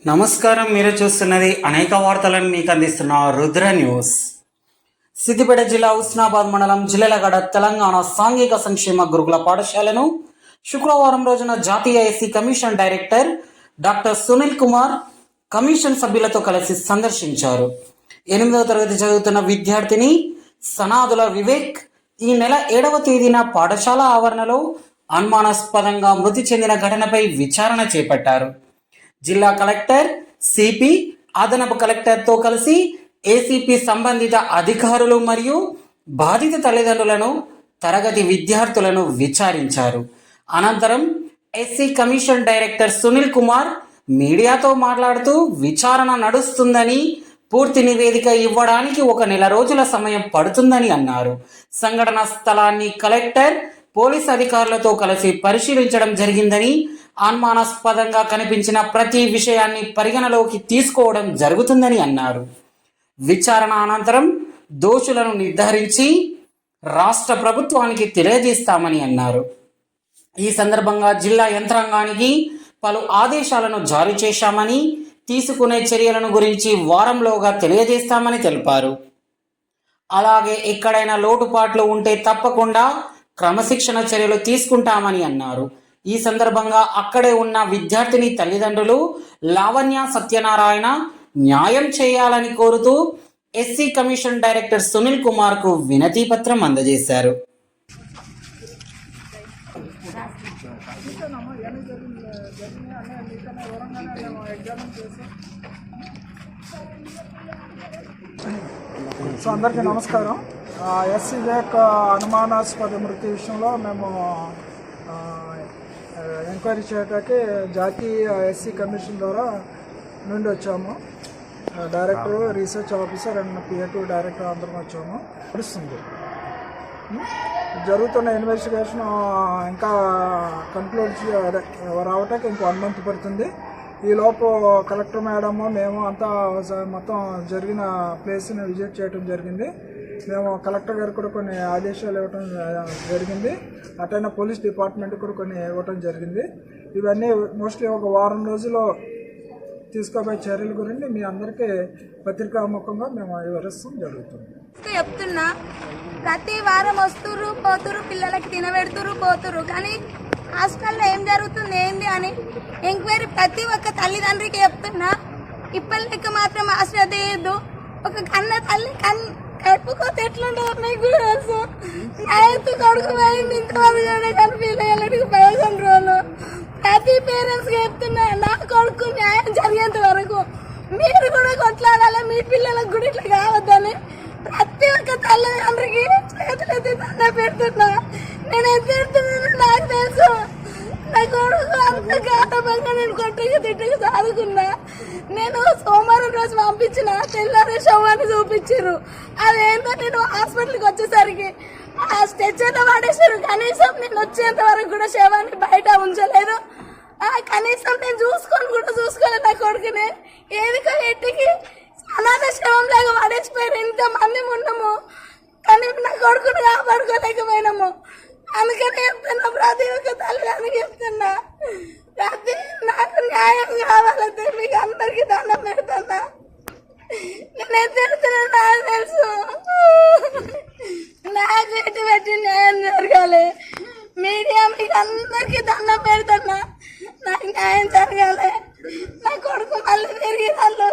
నమస్కారం. మీరు చూస్తున్నది అనేక వార్తలను మీకు అందిస్తున్న రుద్ర న్యూస్. సిద్దిపేట జిల్లా హుస్నాబాద్ మండలం జిల్లెలగడ తెలంగాణ సాంఘిక సంక్షేమ గురుకుల పాఠశాలను శుక్రవారం రోజున జాతీయ SC commission director doctor Sunil Kumar commission సభ్యులతో కలిసి సందర్శించారు. 8వ తరగతి చదువుతున్న విద్యార్థిని సనాదుల వివేక్ ఈ నెల 7వ తేదీన పాఠశాల ఆవరణలో అనుమానాస్పదంగా మృతి చెందిన ఘటనపై విచారణ చేపట్టారు. జిల్లా కలెక్టర్, సిపి, అదనపు కలెక్టర్తో కలిసి ఏసీపీ సంబంధిత అధికారులు మరియు బాధిత తల్లిదండ్రులను, తరగతి విద్యార్థులను విచారించారు. అనంతరం SC commission director Sunil Kumar మీడియాతో మాట్లాడుతూ విచారణ నడుస్తుందని, పూర్తి నివేదిక ఇవ్వడానికి 1 నెల రోజుల సమయం పడుతుందని అన్నారు. సంఘటన స్థలాన్ని కలెక్టర్, పోలీస్ అధికారులతో కలిసి పరిశీలించడం జరిగిందని, అనుమానాస్పదంగా కనిపించిన ప్రతి విషయాన్ని పరిగణలోకి తీసుకోవడం జరుగుతుందని అన్నారు. విచారణ అనంతరం దోషులను నిర్ధారించి రాష్ట్ర ప్రభుత్వానికి తెలియజేస్తామని అన్నారు. ఈ సందర్భంగా జిల్లా యంత్రాంగానికి పలు ఆదేశాలను జారీ చేశామని, తీసుకునే చర్యలను గురించి వారంలోగా తెలియజేస్తామని తెలిపారు. అలాగే ఎక్కడైనా లోటుపాట్లు ఉంటే తప్పకుండా క్రమశిక్షణ చర్యలు తీసుకుంటామని అన్నారు. ఈ సందర్భంగా అక్కడే ఉన్న విద్యార్థిని తల్లిదండ్రులు లావణ్య సత్యనారాయణ న్యాయం చేయాలని కోరుతూ SC commission director Sunil Kumar కు వినతి పత్రం అందజేశారు. సో అందరికీ నమస్కారం. ఎస్సీ వివేక్ అనుమానాస్పద మృతి విషయంలో మేము ఎంక్వైరీ చేయడానికి జాతీయ ఎస్సీ కమిషన్ ద్వారా నుండి వచ్చాము. Director, research officer and PA2 director అందరం వచ్చాము. నడుస్తుంది జరుగుతున్న ఇన్వెస్టిగేషన్ ఇంకా కంక్లూడ్ రావటానికి ఇంకో 1 మంత్ పడుతుంది. ఈలోపు కలెక్టర్ మేడము మేము అంతా మొత్తం జరిగిన ప్లేస్ని విజిట్ చేయడం జరిగింది. మేము కలెక్టర్ గారికి కూడా కొన్ని ఆదేశాలు ఇవ్వటం జరిగింది. అటైనా పోలీస్ డిపార్ట్మెంట్ కూడా కొన్ని ఇవ్వటం జరిగింది. ఇవన్నీ మోస్ట్లీ 1 వారం రోజుల్లో తీసుకోబోయే చర్యల గురించి మీ అందరికీ పత్రికాముఖంగా మేము వివరిస్తాం జరుగుతుంది. చెప్తున్నా, ప్రతి వారం వస్తురు పోతురు, పిల్లలకి తినబెడుతురు పోతురు, కానీ హాస్టల్లో ఏం జరుగుతుంది ఏంది అని ఎంక్వైరీ ప్రతి ఒక్క తల్లిదండ్రికి చెప్తున్నా. ఇప్పటికి మాత్రం హాస్టల్ తీయద్దు. ఒక కన్న తల్లి కడుపుకోతే ఎట్లుంటుందో మీకు కూడా తెలుసు. నా ఎత్తు కొడుకు పోయింది, ఇంతవరకు కనిపించలేదు 15 రోజులు. ప్రతి పేరెంట్స్కి చెప్తున్నా, నా కొడుకు న్యాయం జరిగేంత వరకు మీరు కూడా కొట్లాడాలి, మీ పిల్లలకు కూడా ఇట్లా కావద్దని ప్రతి ఒక్క తల్లిదండ్రికి చేతులెత్తి దండ పెడుతున్నా. నేను ఎంత పెడుతున్నానో నాకు తెలుసు. నా కొడుకు అంత ఘాటంగా నేను కొట్టగా తిట్టగా చదువుకున్నా. నేను సోమవారం రోజు పంపించిన, తెల్లారి శవాన్ని చూపించారు. అదేంటో నేను హాస్పిటల్కి వచ్చేసరికి ఆ స్ట్రెచ్చర్లో పడేసారు. కనీసం నేను వచ్చేంత వరకు కూడా శవాన్ని బయట ఉంచలేదు. కనీసం నేను చూసుకోలేదు నా కొడుకుని. ఏదికో ఎట్టికి అనాథ శవం లాగా పడేసిపోయారు. ఇంతమంది ఉన్నాము, కానీ నా కొడుకుని కాపాడుకోలేకపోయినాము. అందుకని చెప్తున్నా, ప్రతి ఒక్క తల్లిదండ్రులకి చెప్తున్నా, నాకు న్యాయం కావాలంటే మీకు అందరికీ దండం పెడుతున్నా. నేను ఎత్తుతున్నా, నాకు తెలుసు. నాకు పెట్టి న్యాయం జరగాలి. మీడియా మీకు అందరికీ దండం పెడుతున్నా, నాకు న్యాయం జరగాలి. నా కొడుకు మళ్ళీ తిరిగి దానిలో